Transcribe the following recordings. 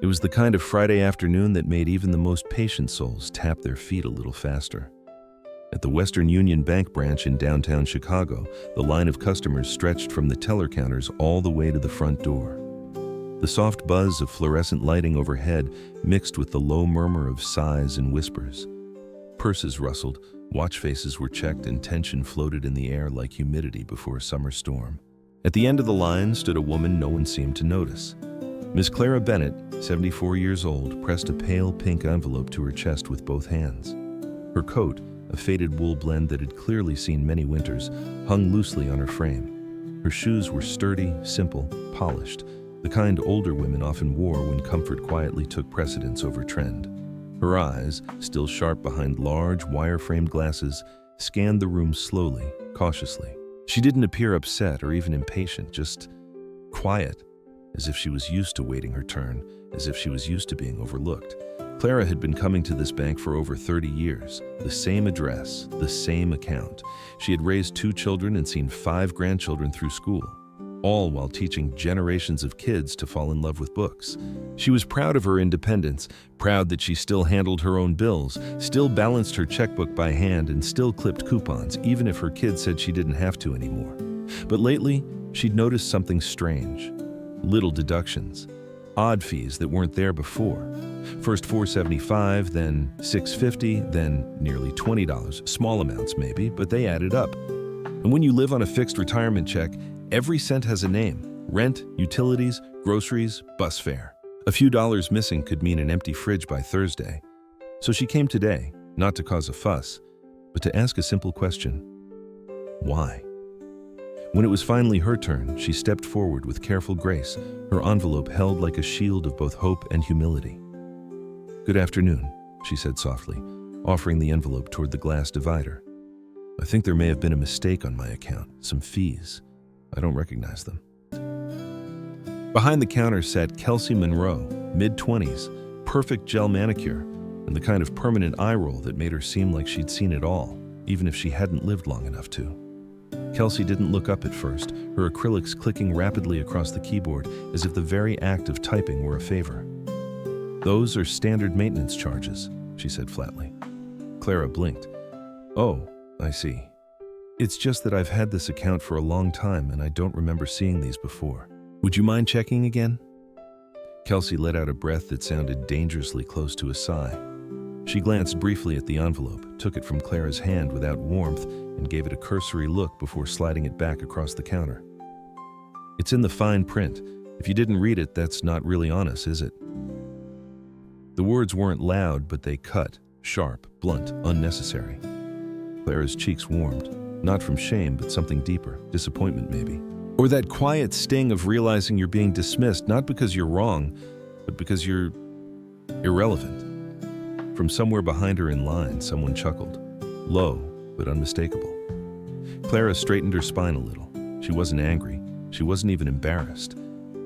It was the kind of Friday afternoon that made even the most patient souls tap their feet a little faster. At the Western Union Bank branch in downtown Chicago, the line of customers stretched from the teller counters all the way to the front door. The soft buzz of fluorescent lighting overhead mixed with the low murmur of sighs and whispers. Purses rustled, watch faces were checked, and tension floated in the air like humidity before a summer storm. At the end of the line stood a woman no one seemed to notice. Miss Clara Bennett, 74 years old, pressed a pale pink envelope to her chest with both hands. Her coat, a faded wool blend that had clearly seen many winters, hung loosely on her frame. Her shoes were sturdy, simple, polished, the kind older women often wore when comfort quietly took precedence over trend. Her eyes, still sharp behind large, wire-framed glasses, scanned the room slowly, cautiously. She didn't appear upset or even impatient, just quiet, as if she was used to waiting her turn, as if she was used to being overlooked. Clara had been coming to this bank for over 30 years, the same address, the same account. She had raised 2 children and seen 5 grandchildren through school, all while teaching generations of kids to fall in love with books. She was proud of her independence, proud that she still handled her own bills, still balanced her checkbook by hand, and still clipped coupons, even if her kids said she didn't have to anymore. But lately, she'd noticed something strange. Little deductions, odd fees that weren't there before. First $4.75, then $6.50, then nearly $20. Small amounts maybe, but they added up. And when you live on a fixed retirement check, every cent has a name: rent, utilities, groceries, bus fare. A few dollars missing could mean an empty fridge by Thursday. So she came today, not to cause a fuss, but to ask a simple question: why? When it was finally her turn, she stepped forward with careful grace, her envelope held like a shield of both hope and humility. "Good afternoon," she said softly, offering the envelope toward the glass divider. "I think there may have been a mistake on my account, some fees. I don't recognize them." Behind the counter sat Kelsey Monroe, mid-20s, perfect gel manicure, and the kind of permanent eye roll that made her seem like she'd seen it all, even if she hadn't lived long enough to. Kelsey didn't look up at first, her acrylics clicking rapidly across the keyboard as if the very act of typing were a favor. "Those are standard maintenance charges," she said flatly. Clara blinked. "Oh, I see. It's just that I've had this account for a long time and I don't remember seeing these before. Would you mind checking again?" Kelsey let out a breath that sounded dangerously close to a sigh. She glanced briefly at the envelope, took it from Clara's hand without warmth, and gave it a cursory look before sliding it back across the counter. "It's in the fine print. If you didn't read it, that's not really on us, is it?" The words weren't loud, but they cut, sharp, blunt, unnecessary. Clara's cheeks warmed, not from shame, but something deeper, disappointment maybe. Or that quiet sting of realizing you're being dismissed, not because you're wrong, but because you're irrelevant. From somewhere behind her in line, someone chuckled, low but unmistakable. Clara straightened her spine a little. She wasn't angry, she wasn't even embarrassed,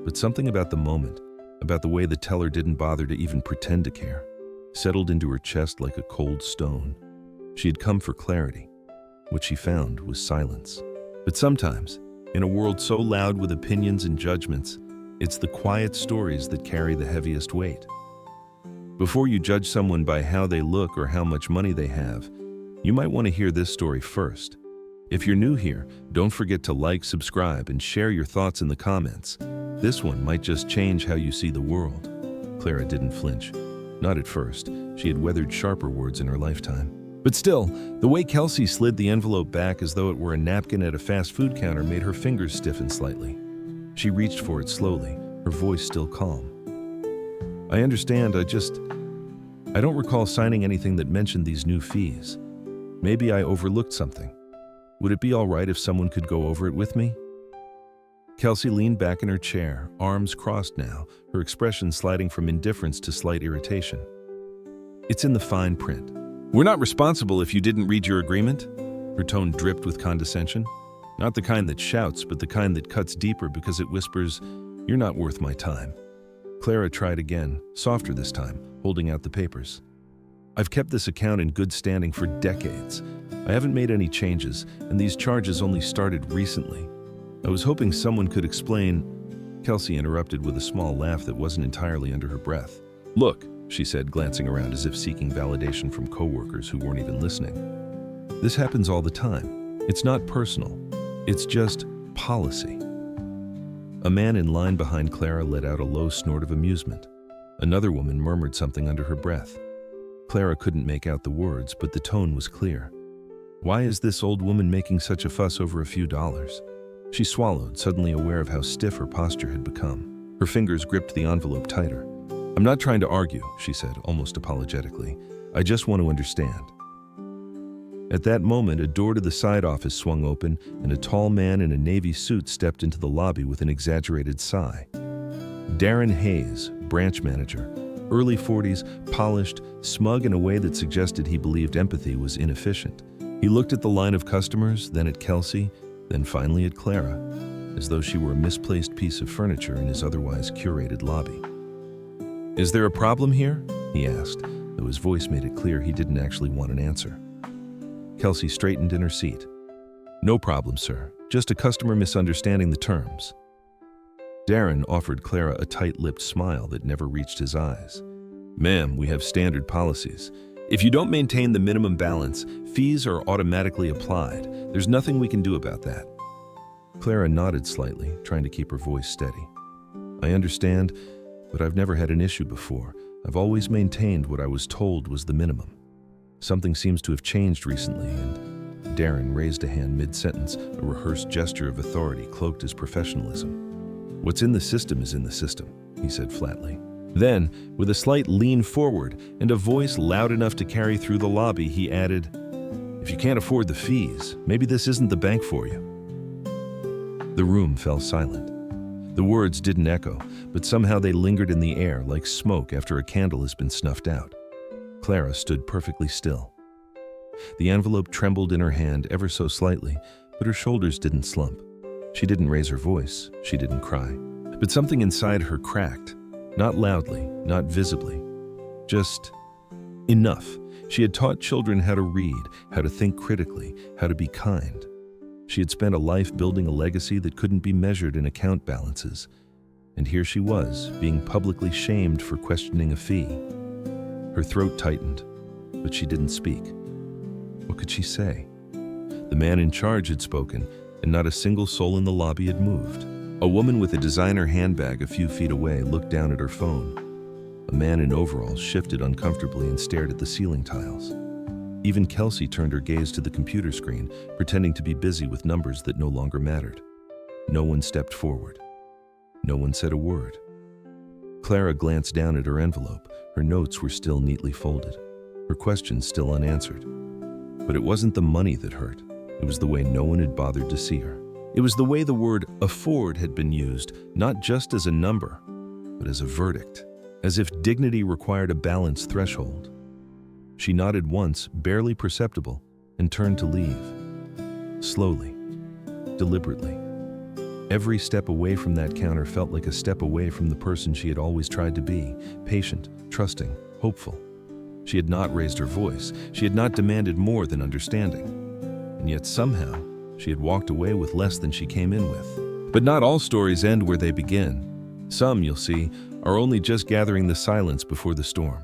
but something about the moment, about the way the teller didn't bother to even pretend to care, settled into her chest like a cold stone. She had come for clarity. What she found was silence. But sometimes, in a world so loud with opinions and judgments, it's the quiet stories that carry the heaviest weight. Before you judge someone by how they look or how much money they have, you might want to hear this story first. If you're new here, don't forget to like, subscribe, and share your thoughts in the comments. This one might just change how you see the world. Clara didn't flinch. Not at first. She had weathered sharper words in her lifetime. But still, the way Kelsey slid the envelope back as though it were a napkin at a fast food counter made her fingers stiffen slightly. She reached for it slowly, her voice still calm. "I understand, I don't recall signing anything that mentioned these new fees. Maybe I overlooked something. Would it be all right if someone could go over it with me?" Kelsey leaned back in her chair, arms crossed now, her expression sliding from indifference to slight irritation. "It's in the fine print. We're not responsible if you didn't read your agreement." Her tone dripped with condescension. Not the kind that shouts, but the kind that cuts deeper because it whispers, "You're not worth my time." Clara tried again, softer this time, holding out the papers. "I've kept this account in good standing for decades. I haven't made any changes, and these charges only started recently. I was hoping someone could explain." Kelsey interrupted with a small laugh that wasn't entirely under her breath. "Look," she said, glancing around as if seeking validation from coworkers who weren't even listening. "This happens all the time. It's not personal. It's just policy." A man in line behind Clara let out a low snort of amusement. Another woman murmured something under her breath. Clara couldn't make out the words, but the tone was clear. Why is this old woman making such a fuss over a few dollars? She swallowed, suddenly aware of how stiff her posture had become. Her fingers gripped the envelope tighter. "I'm not trying to argue," she said, almost apologetically. "I just want to understand." At that moment, a door to the side office swung open, and a tall man in a navy suit stepped into the lobby with an exaggerated sigh. Darren Hayes, branch manager, early 40s, polished, smug in a way that suggested he believed empathy was inefficient. He looked at the line of customers, then at Kelsey, then finally at Clara, as though she were a misplaced piece of furniture in his otherwise curated lobby. "Is there a problem here?" he asked, though his voice made it clear he didn't actually want an answer. Kelsey straightened in her seat. "No problem, sir. Just a customer misunderstanding the terms." Darren offered Clara a tight-lipped smile that never reached his eyes. "Ma'am, we have standard policies. If you don't maintain the minimum balance, fees are automatically applied. There's nothing we can do about that." Clara nodded slightly, trying to keep her voice steady. "I understand, but I've never had an issue before. I've always maintained what I was told was the minimum. Something seems to have changed recently," and Darren raised a hand mid-sentence, a rehearsed gesture of authority cloaked as professionalism. "What's in the system is in the system," he said flatly. Then, with a slight lean forward and a voice loud enough to carry through the lobby, he added, "If you can't afford the fees, maybe this isn't the bank for you." The room fell silent. The words didn't echo, but somehow they lingered in the air like smoke after a candle has been snuffed out. Clara stood perfectly still. The envelope trembled in her hand ever so slightly, but her shoulders didn't slump. She didn't raise her voice, she didn't cry. But something inside her cracked. Not loudly, not visibly. Just enough. She had taught children how to read, how to think critically, how to be kind. She had spent a life building a legacy that couldn't be measured in account balances. And here she was, being publicly shamed for questioning a fee. Her throat tightened, but she didn't speak. What could she say? The man in charge had spoken, and not a single soul in the lobby had moved. A woman with a designer handbag a few feet away looked down at her phone. A man in overalls shifted uncomfortably and stared at the ceiling tiles. Even Kelsey turned her gaze to the computer screen, pretending to be busy with numbers that no longer mattered. No one stepped forward. No one said a word. Clara glanced down at her envelope. Her notes were still neatly folded, her questions still unanswered. But it wasn't the money that hurt. It was the way no one had bothered to see her. It was the way the word afford had been used, not just as a number, but as a verdict, as if dignity required a balanced threshold. She nodded once, barely perceptible, and turned to leave. Slowly, deliberately. Every step away from that counter felt like a step away from the person she had always tried to be, patient, trusting, hopeful. She had not raised her voice. She had not demanded more than understanding. And yet somehow, she had walked away with less than she came in with. But not all stories end where they begin. Some, you'll see, are only just gathering the silence before the storm.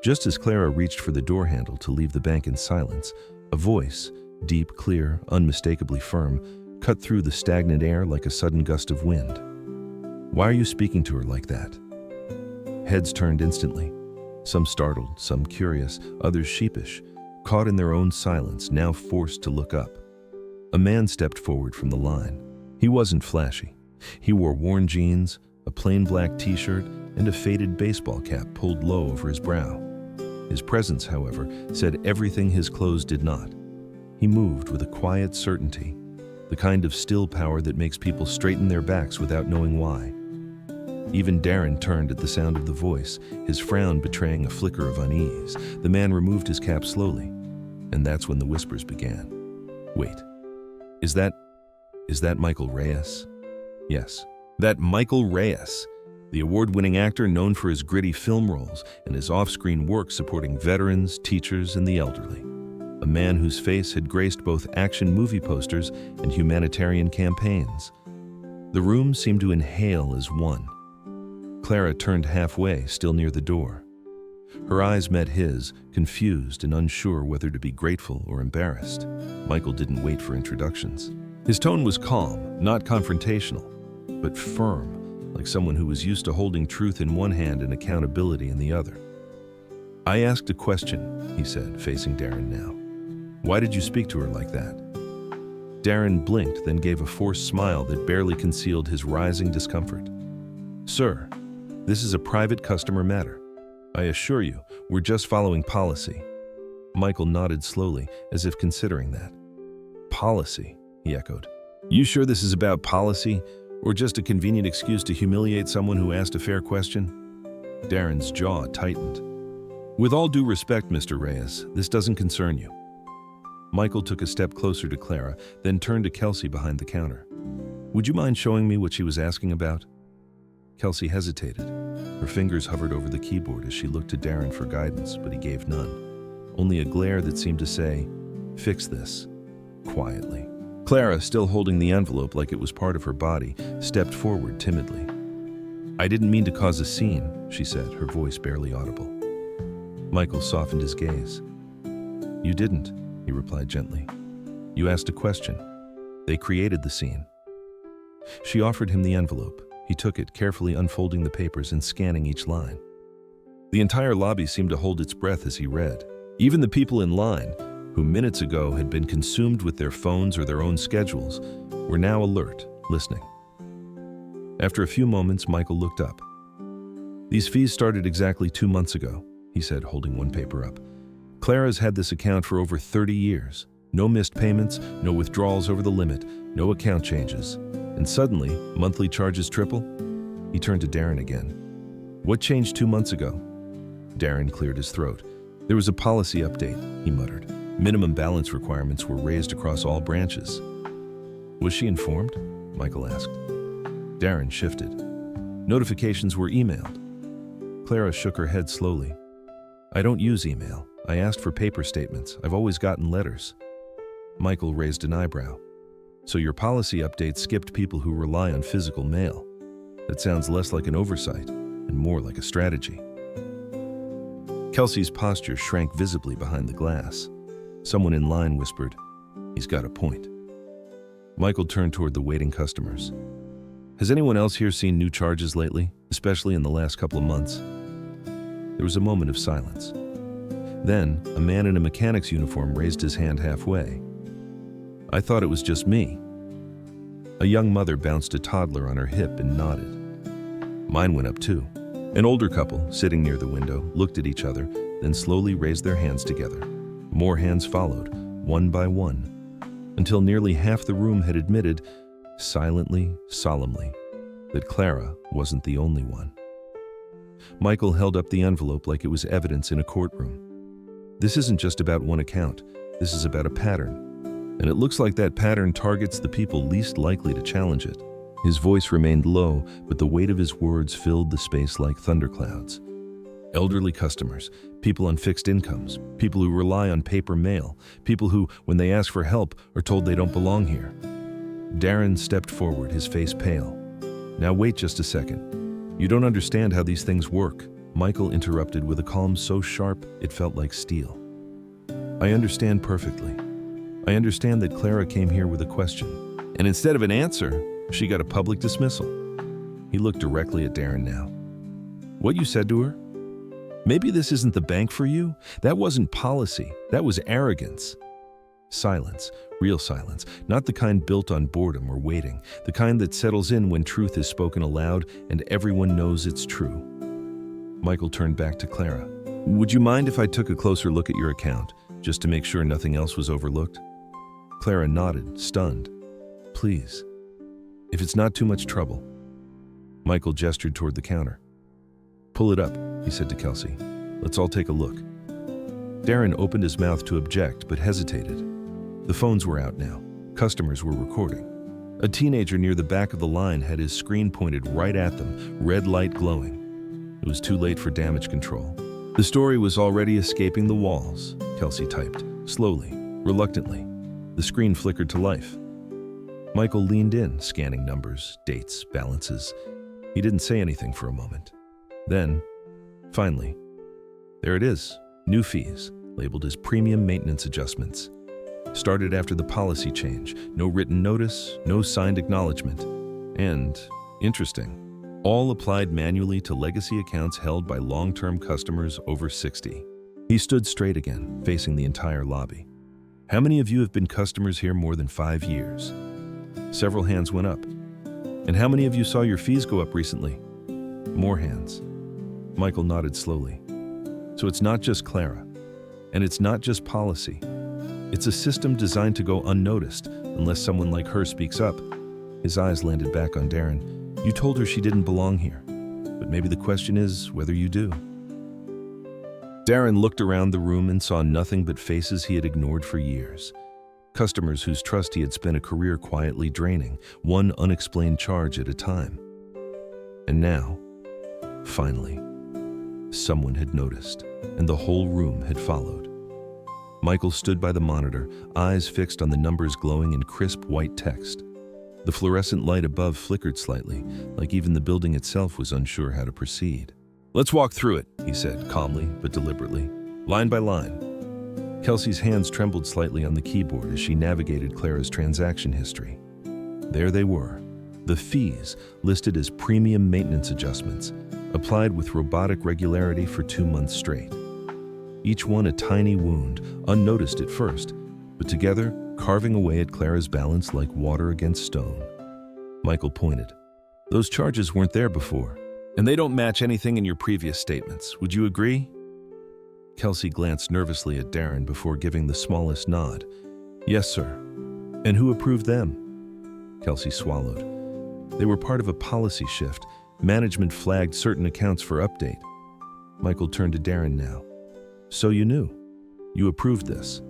Just as Clara reached for the door handle to leave the bank in silence, a voice, deep, clear, unmistakably firm, cut through the stagnant air like a sudden gust of wind. "Why are you speaking to her like that?" Heads turned instantly. Some startled, some curious, others sheepish, caught in their own silence, now forced to look up. A man stepped forward from the line. He wasn't flashy. He wore worn jeans, a plain black t-shirt, and a faded baseball cap pulled low over his brow. His presence, however, said everything his clothes did not. He moved with a quiet certainty, the kind of still power that makes people straighten their backs without knowing why. Even Darren turned at the sound of the voice, his frown betraying a flicker of unease. The man removed his cap slowly, and that's when the whispers began. "Wait, is that Michael Reyes?" Yes, that Michael Reyes, the award-winning actor known for his gritty film roles and his off-screen work supporting veterans, teachers, and the elderly. A man whose face had graced both action movie posters and humanitarian campaigns. The room seemed to inhale as one. Clara turned halfway, still near the door. Her eyes met his, confused and unsure whether to be grateful or embarrassed. Michael didn't wait for introductions. His tone was calm, not confrontational, but firm, like someone who was used to holding truth in one hand and accountability in the other. "I asked a question," he said, facing Darren now. "Why did you speak to her like that?" Darren blinked, then gave a forced smile that barely concealed his rising discomfort. "Sir, this is a private customer matter. I assure you, we're just following policy." Michael nodded slowly, as if considering that. "Policy," he echoed. "You sure this is about policy, or just a convenient excuse to humiliate someone who asked a fair question?" Darren's jaw tightened. "With all due respect, Mr. Reyes, this doesn't concern you." Michael took a step closer to Clara, then turned to Kelsey behind the counter. "Would you mind showing me what she was asking about?" Kelsey hesitated. Her fingers hovered over the keyboard as she looked to Darren for guidance, but he gave none. Only a glare that seemed to say, "Fix this," quietly. Clara, still holding the envelope like it was part of her body, stepped forward timidly. "I didn't mean to cause a scene," she said, her voice barely audible. Michael softened his gaze. "You didn't," he replied gently. "You asked a question. They created the scene." She offered him the envelope. He took it, carefully unfolding the papers and scanning each line. The entire lobby seemed to hold its breath as he read. Even the people in line, who minutes ago had been consumed with their phones or their own schedules, were now alert, listening. After a few moments, Michael looked up. "These fees started exactly 2 months ago," he said, holding one paper up. "Clara's had this account for over 30 years. No missed payments, no withdrawals over the limit, no account changes. And suddenly, monthly charges triple?" He turned to Darren again. "What changed 2 months ago?" Darren cleared his throat. "There was a policy update," he muttered. "Minimum balance requirements were raised across all branches." "Was she informed?" Michael asked. Darren shifted. "Notifications were emailed." Clara shook her head slowly. "I don't use email. I asked for paper statements. I've always gotten letters." Michael raised an eyebrow. "So your policy update skipped people who rely on physical mail. That sounds less like an oversight and more like a strategy." Kelsey's posture shrank visibly behind the glass. Someone in line whispered, "He's got a point." Michael turned toward the waiting customers. "Has anyone else here seen new charges lately, especially in the last couple of months?" There was a moment of silence. Then, a man in a mechanic's uniform raised his hand halfway. "I thought it was just me." A young mother bounced a toddler on her hip and nodded. Mine went up too. An older couple, sitting near the window, looked at each other, then slowly raised their hands together. More hands followed, one by one, until nearly half the room had admitted, silently, solemnly, that Clara wasn't the only one. Michael held up the envelope like it was evidence in a courtroom. "This isn't just about one account. This is about a pattern. And it looks like that pattern targets the people least likely to challenge it." His voice remained low, but the weight of his words filled the space like thunderclouds. Elderly customers, people on fixed incomes, people who rely on paper mail, people who, when they ask for help, are told they don't belong here. Darren stepped forward, his face pale. "Now wait just a second. You don't understand how these things work," Michael interrupted with a calm so sharp it felt like steel. "I understand perfectly. I understand that Clara came here with a question, and instead of an answer, she got a public dismissal." He looked directly at Darren now. "What you said to her? Maybe this isn't the bank for you? That wasn't policy. That was arrogance." Silence, real silence, not the kind built on boredom or waiting, the kind that settles in when truth is spoken aloud and everyone knows it's true. Michael turned back to Clara. "Would you mind if I took a closer look at your account, just to make sure nothing else was overlooked?" Clara nodded, stunned. "Please. If it's not too much trouble." Michael gestured toward the counter. "Pull it up," he said to Kelsey. "Let's all take a look." Darren opened his mouth to object, but hesitated. The phones were out now. Customers were recording. A teenager near the back of the line had his screen pointed right at them, red light glowing. It was too late for damage control. The story was already escaping the walls, Kelsey typed, slowly, reluctantly. The screen flickered to life. Michael leaned in, scanning numbers, dates, balances. He didn't say anything for a moment. Then, finally, there it is, new fees, labeled as premium maintenance adjustments. Started after the policy change, no written notice, no signed acknowledgement. And, interesting, all applied manually to legacy accounts held by long-term customers over 60. He stood straight again, facing the entire lobby. How many of you have been customers here more than 5 years? Several hands went up. And how many of you saw your fees go up recently? More hands. Michael nodded slowly. So it's not just Clara, and it's not just policy. It's a system designed to go unnoticed unless someone like her speaks up. His eyes landed back on Darren. You told her she didn't belong here, but maybe the question is whether you do. Darren looked around the room and saw nothing but faces he had ignored for years. Customers whose trust he had spent a career quietly draining, one unexplained charge at a time. And now, finally, someone had noticed, and the whole room had followed. Michael stood by the monitor, eyes fixed on the numbers glowing in crisp white text. The fluorescent light above flickered slightly, like even the building itself was unsure how to proceed. Let's walk through it, he said, calmly but deliberately, line by line. Kelsey's hands trembled slightly on the keyboard as she navigated Clara's transaction history. There they were, the fees listed as premium maintenance adjustments, applied with robotic regularity for 2 months straight. Each one a tiny wound, unnoticed at first, but together carving away at Clara's balance like water against stone. Michael pointed. Those charges weren't there before, and they don't match anything in your previous statements. Would you agree? Kelsey glanced nervously at Darren before giving the smallest nod. Yes, sir. And who approved them? Kelsey swallowed. They were part of a policy shift. Management flagged certain accounts for update. Michael turned to Darren now. So you knew. You approved this.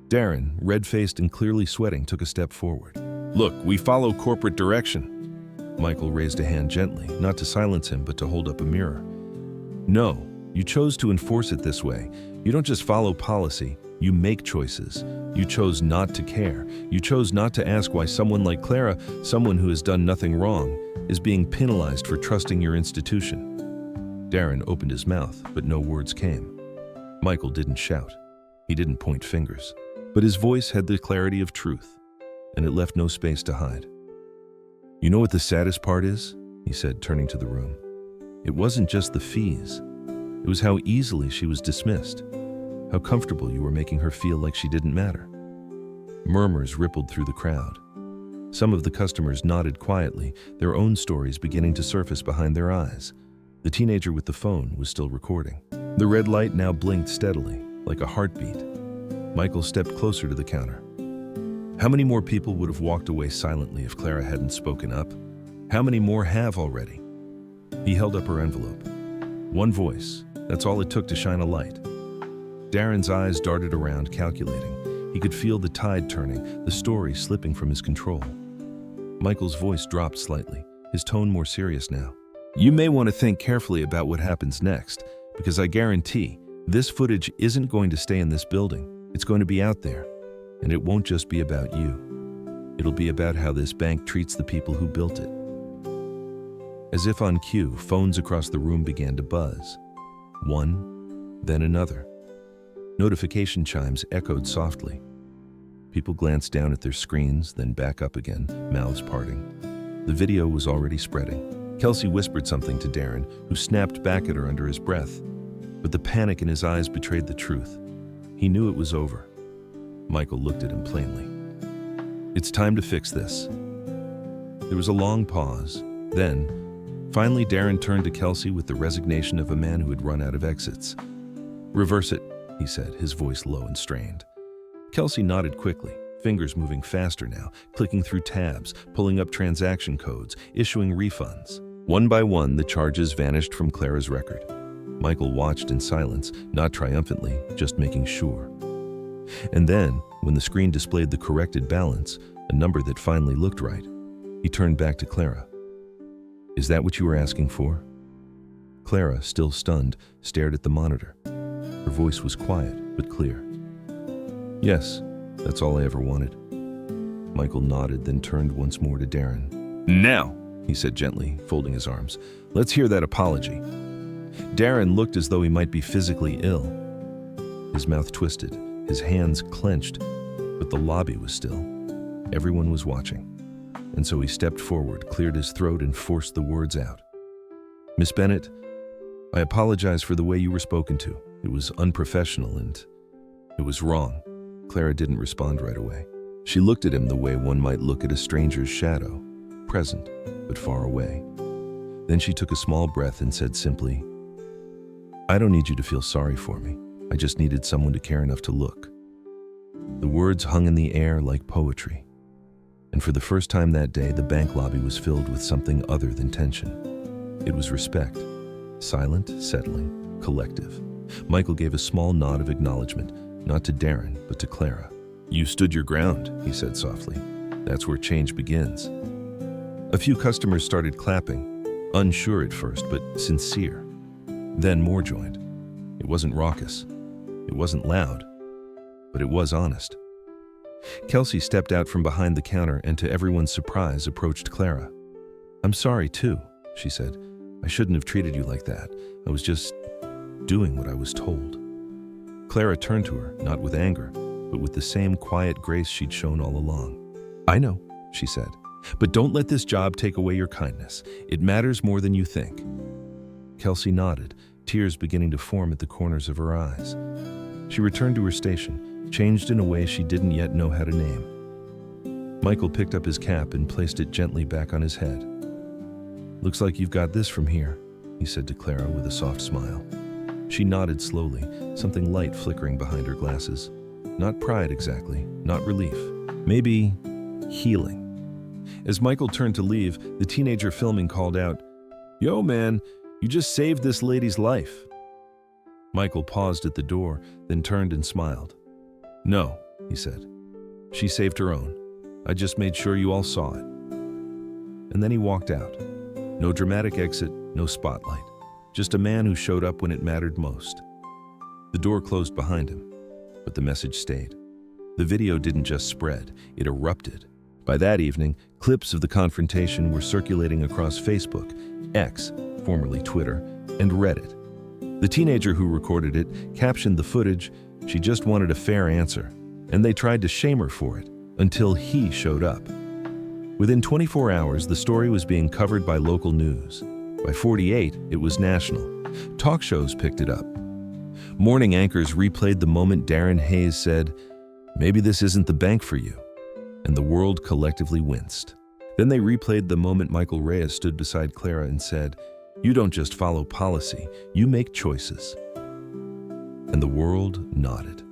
Darren, red-faced and clearly sweating, took a step forward. Look, we follow corporate direction. Michael raised a hand gently, not to silence him, but to hold up a mirror. No. You chose to enforce it this way. You don't just follow policy, you make choices. You chose not to care. You chose not to ask why someone like Clara, someone who has done nothing wrong, is being penalized for trusting your institution. Darren opened his mouth, but no words came. Michael didn't shout. He didn't point fingers. But his voice had the clarity of truth, and it left no space to hide. You know what the saddest part is? He said, turning to the room. It wasn't just the fees. It was how easily she was dismissed, how comfortable you were making her feel like she didn't matter. Murmurs rippled through the crowd. Some of the customers nodded quietly, their own stories beginning to surface behind their eyes. The teenager with the phone was still recording. The red light now blinked steadily, like a heartbeat. Michael stepped closer to the counter. How many more people would have walked away silently if Clara hadn't spoken up? How many more have already? He held up her envelope. One voice. That's all it took to shine a light. Darren's eyes darted around, calculating. He could feel the tide turning, the story slipping from his control. Michael's voice dropped slightly, his tone more serious now. You may want to think carefully about what happens next, because I guarantee this footage isn't going to stay in this building. It's going to be out there, and it won't just be about you. It'll be about how this bank treats the people who built it. As if on cue, phones across the room began to buzz. One, then another. Notification chimes echoed softly. People glanced down at their screens, then back up again, mouths parting. The video was already spreading. Kelsey whispered something to Darren, who snapped back at her under his breath. But the panic in his eyes betrayed the truth. He knew it was over. Michael looked at him plainly. It's time to fix this. There was a long pause. Then, finally, Darren turned to Kelsey with the resignation of a man who had run out of exits. Reverse it, he said, his voice low and strained. Kelsey nodded quickly, fingers moving faster now, clicking through tabs, pulling up transaction codes, issuing refunds. One by one, the charges vanished from Clara's record. Michael watched in silence, not triumphantly, just making sure. And then, when the screen displayed the corrected balance, a number that finally looked right, he turned back to Clara. Is that what you were asking for? Clara, still stunned, stared at the monitor. Her voice was quiet, but clear. Yes, that's all I ever wanted. Michael nodded, then turned once more to Darren. "Now," he said gently, folding his arms. "Let's hear that apology." Darren looked as though he might be physically ill. His mouth twisted, his hands clenched, but the lobby was still. Everyone was watching. And so he stepped forward, cleared his throat, and forced the words out. "Miss Bennett, I apologize for the way you were spoken to. It was unprofessional and it was wrong." Clara didn't respond right away. She looked at him the way one might look at a stranger's shadow, present but far away. Then she took a small breath and said simply, "I don't need you to feel sorry for me. I just needed someone to care enough to look." The words hung in the air like poetry. And for the first time that day, the bank lobby was filled with something other than tension. It was respect. Silent, settling, collective. Michael gave a small nod of acknowledgement, not to Darren, but to Clara. "You stood your ground," he said softly. "That's where change begins." A few customers started clapping, unsure at first, but sincere. Then more joined. It wasn't raucous. It wasn't loud, but it was honest. Kelsey stepped out from behind the counter and, to everyone's surprise, approached Clara. "I'm sorry, too," she said. "I shouldn't have treated you like that. I was just doing what I was told." Clara turned to her, not with anger, but with the same quiet grace she'd shown all along. "I know," she said, "but don't let this job take away your kindness. It matters more than you think." Kelsey nodded, tears beginning to form at the corners of her eyes. She returned to her station, changed in a way she didn't yet know how to name. Michael picked up his cap and placed it gently back on his head. "Looks like you've got this from here," he said to Clara with a soft smile. She nodded slowly, something light flickering behind her glasses. Not pride exactly, not relief. Maybe healing. As Michael turned to leave, the teenager filming called out, "Yo, man, you just saved this lady's life." Michael paused at the door, then turned and smiled. "No," he said. "She saved her own. I just made sure you all saw it." And then he walked out. No dramatic exit, no spotlight. Just a man who showed up when it mattered most. The door closed behind him, but the message stayed. The video didn't just spread, it erupted. By that evening, clips of the confrontation were circulating across Facebook, X, formerly Twitter, and Reddit. The teenager who recorded it captioned the footage, "She just wanted a fair answer," and they tried to shame her for it, until he showed up. Within 24 hours, the story was being covered by local news. By 48, it was national. Talk shows picked it up. Morning anchors replayed the moment Darren Hayes said, "Maybe this isn't the bank for you," and the world collectively winced. Then they replayed the moment Michael Reyes stood beside Clara and said, "You don't just follow policy, you make choices." And the world nodded.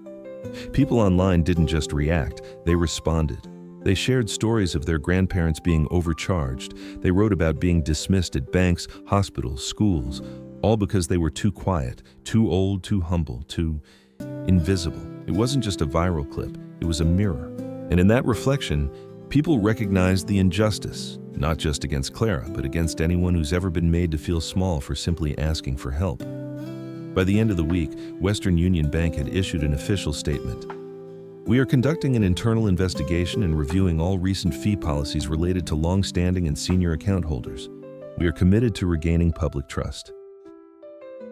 People online didn't just react, they responded. They shared stories of their grandparents being overcharged. They wrote about being dismissed at banks, hospitals, schools, all because they were too quiet, too old, too humble, too invisible. It wasn't just a viral clip, it was a mirror. And in that reflection, people recognized the injustice, not just against Clara, but against anyone who's ever been made to feel small for simply asking for help. By the end of the week, Western Union Bank had issued an official statement. "We are conducting an internal investigation and reviewing all recent fee policies related to long-standing and senior account holders. We are committed to regaining public trust."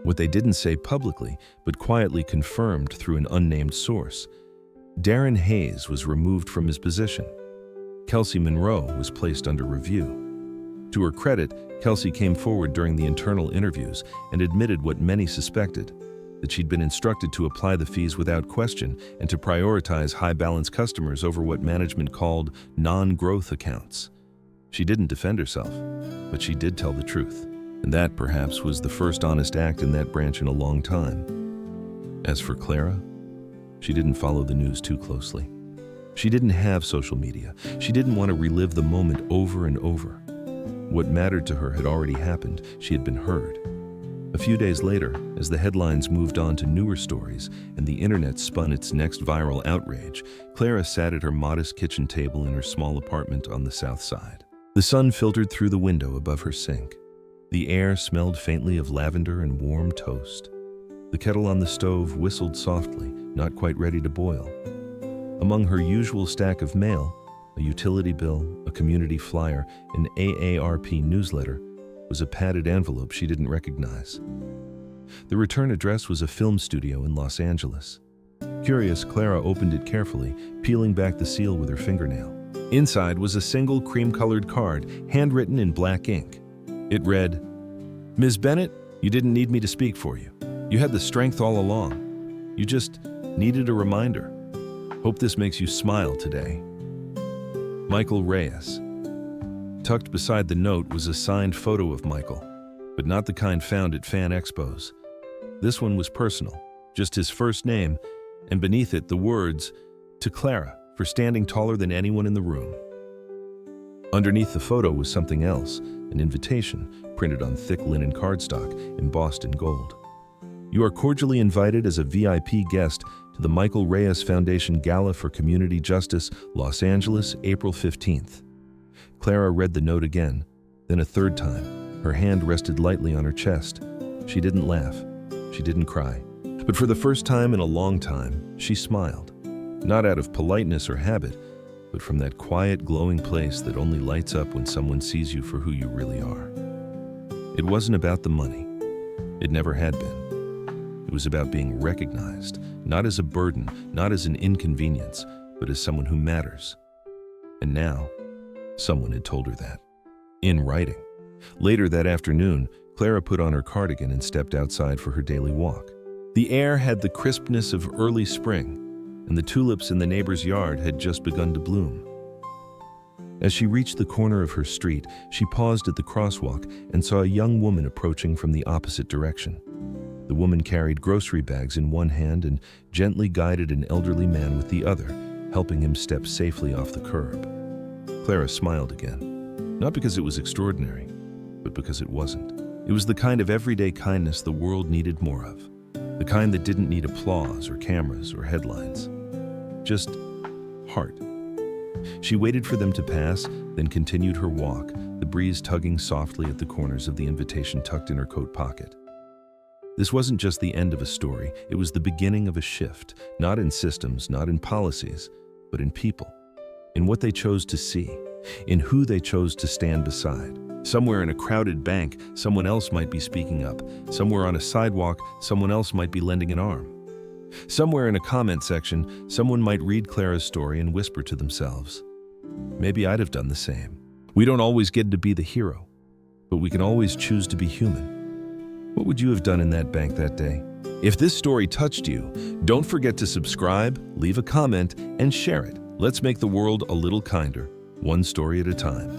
What they didn't say publicly, but quietly confirmed through an unnamed source, Darren Hayes was removed from his position. Kelsey Monroe was placed under review. To her credit, Kelsey came forward during the internal interviews and admitted what many suspected, that she'd been instructed to apply the fees without question and to prioritize high-balance customers over what management called non-growth accounts. She didn't defend herself, but she did tell the truth, and that perhaps was the first honest act in that branch in a long time. As for Clara, she didn't follow the news too closely. She didn't have social media. She didn't want to relive the moment over and over. What mattered to her had already happened. She had been heard. A few days later, as the headlines moved on to newer stories and the internet spun its next viral outrage, Clara sat at her modest kitchen table in her small apartment on the south side. The sun filtered through the window above her sink. The air smelled faintly of lavender and warm toast. The kettle on the stove whistled softly, not quite ready to boil. Among her usual stack of mail, a utility bill, a community flyer, an AARP newsletter, was a padded envelope she didn't recognize. The return address was a film studio in Los Angeles. Curious, Clara opened it carefully, peeling back the seal with her fingernail. Inside was a single cream-colored card, handwritten in black ink. It read, "Ms. Bennett, you didn't need me to speak for you. You had the strength all along. You just needed a reminder. Hope this makes you smile today. Michael Reyes." Tucked beside the note was a signed photo of Michael, but not the kind found at fan expos. This one was personal, just his first name, and beneath it the words, "To Clara, for standing taller than anyone in the room." Underneath the photo was something else, an invitation printed on thick linen cardstock, embossed in gold. "You are cordially invited as a VIP guest to the Michael Reyes Foundation Gala for Community Justice, Los Angeles, April 15th. Clara read the note again, then a third time. Her hand rested lightly on her chest. She didn't laugh. She didn't cry. But for the first time in a long time, she smiled. Not out of politeness or habit, but from that quiet, glowing place that only lights up when someone sees you for who you really are. It wasn't about the money. It never had been. It was about being recognized, not as a burden, not as an inconvenience, but as someone who matters. And now, someone had told her that. In writing. Later that afternoon, Clara put on her cardigan and stepped outside for her daily walk. The air had the crispness of early spring, and the tulips in the neighbor's yard had just begun to bloom. As she reached the corner of her street, she paused at the crosswalk and saw a young woman approaching from the opposite direction. The woman carried grocery bags in one hand and gently guided an elderly man with the other, helping him step safely off the curb. Clara smiled again, not because it was extraordinary, but because it wasn't. It was the kind of everyday kindness the world needed more of, the kind that didn't need applause or cameras or headlines. Just heart. She waited for them to pass, then continued her walk, the breeze tugging softly at the corners of the invitation tucked in her coat pocket. This wasn't just the end of a story, it was the beginning of a shift, not in systems, not in policies, but in people, in what they chose to see, in who they chose to stand beside. Somewhere in a crowded bank, someone else might be speaking up. Somewhere on a sidewalk, someone else might be lending an arm. Somewhere in a comment section, someone might read Clara's story and whisper to themselves, "Maybe I'd have done the same." We don't always get to be the hero, but we can always choose to be human. What would you have done in that bank that day? If this story touched you, don't forget to subscribe, leave a comment, and share it. Let's make the world a little kinder, one story at a time.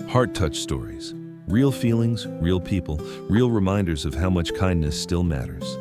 Heart touch stories. Real feelings, real people, real reminders of how much kindness still matters.